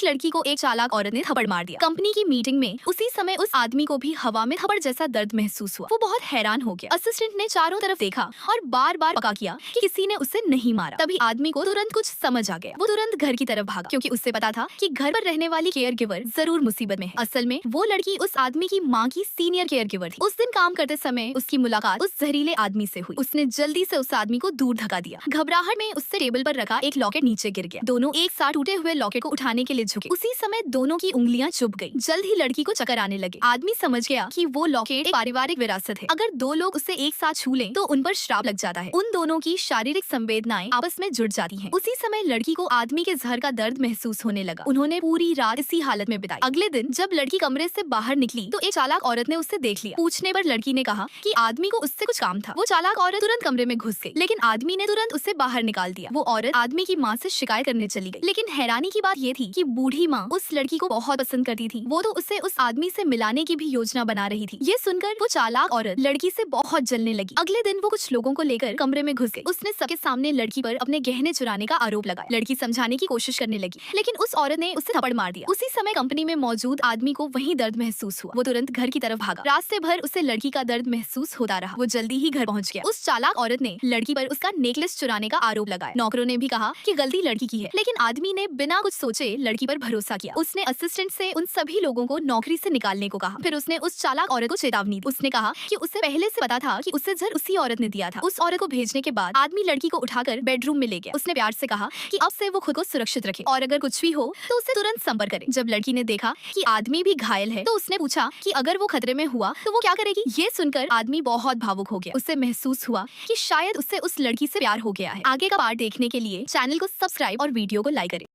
एक लड़की को एक चालाक औरत ने थप्पड़ मार दिया। कंपनी की मीटिंग में उसी समय उस आदमी को भी हवा में थप्पड़ जैसा दर्द महसूस हुआ। वो बहुत हैरान हो गया। असिस्टेंट ने चारों तरफ देखा और बार बार पक्का किया कि किसी ने उसे नहीं मारा। तभी आदमी को तुरंत कुछ समझ आ गया। वो तुरंत घर की तरफ भागा क्योंकि उससे पता था कि घर पर रहने वाली केयर गिवर जरूर मुसीबत में है। असल में वो लड़की उस आदमी की माँ की सीनियर केयर गिवर थी। उस दिन काम करते समय उसकी मुलाकात उस जहरीले आदमी से हुई। उसने जल्दी से उस आदमी को दूर धक्का दिया। घबराहट में उससे टेबल पर रखा एक लॉकेट नीचे गिर गया। दोनों एक साथ टूटे हुए लॉकेट को उठाने के लिए झुके। उसी समय दोनों की उंगलियां चुभ गई। जल्द ही लड़की को चक्कर आने लगे। आदमी समझ गया कि वो लॉकेट एक पारिवारिक विरासत है। अगर दो लोग उसे एक साथ छू लें तो उन पर श्राप लग जाता है। उन दोनों की शारीरिक संवेदनाएं आपस में जुड़ जाती हैं। उसी समय लड़की को आदमी के जहर का दर्द महसूस होने लगा। उन्होंने पूरी रात इसी हालत में बिताई। अगले दिन जब लड़की कमरे से बाहर निकली तो एक चालाक औरत ने उससे देख लिया। पूछने पर लड़की ने कहा कि आदमी को उससे कुछ काम था। वो चालाक औरत तुरंत कमरे में घुस गई, लेकिन आदमी ने तुरंत उसे बाहर निकाल दिया। वो औरत आदमी की माँ से शिकायत करने चली गई। लेकिन हैरानी की बात ये थी कि बूढ़ी माँ उस लड़की को बहुत पसंद करती थी। वो तो उसे उस आदमी से मिलाने की भी योजना बना रही थी। ये सुनकर वो चालाक औरत लड़की से बहुत जलने लगी। अगले दिन वो कुछ लोगों को लेकर कमरे में घुस गई। उसने सबके सामने लड़की पर अपने गहने चुराने का आरोप लगाया। लड़की समझाने की कोशिश करने लगी, लेकिन उस औरत ने उसे थप्पड़ मार दिया। उसी समय कंपनी में मौजूद आदमी को वही दर्द महसूस हुआ। वो तुरंत घर की तरफ भागा। रास्ते भर उसे लड़की का दर्द महसूस होता रहा। वो जल्दी ही घर पहुंच गया। उस चालाक औरत ने लड़की पर उसका नेकलेस चुराने का आरोप लगाया। नौकरों ने भी कहा कि गलती लड़की की है, लेकिन आदमी ने बिना कुछ सोचे लड़की पर भरोसा किया। उसने असिस्टेंट से उन सभी लोगों को नौकरी से निकालने को कहा। फिर उसने उस चालाक औरत को चेतावनी दी। उसने कहा कि उसे पहले से पता था कि उसे जहर उसी औरत ने दिया था। उस औरत को भेजने के बाद आदमी लड़की को उठाकर बेडरूम में ले गया। उसने प्यार से कहा कि अब से वो खुद को सुरक्षित रखे और अगर कुछ भी हो तो उसे तुरंत संपर्क करे। जब लड़की ने देखा कि आदमी भी घायल है तो उसने पूछा कि अगर वो खतरे में हुआ तो वो क्या करेगी। ये सुनकर आदमी बहुत भावुक हो गया। उसे महसूस हुआ कि शायद उससे उस लड़की से प्यार हो गया है। आगे का पार्ट देखने के लिए चैनल को सब्सक्राइब और वीडियो को लाइक करें।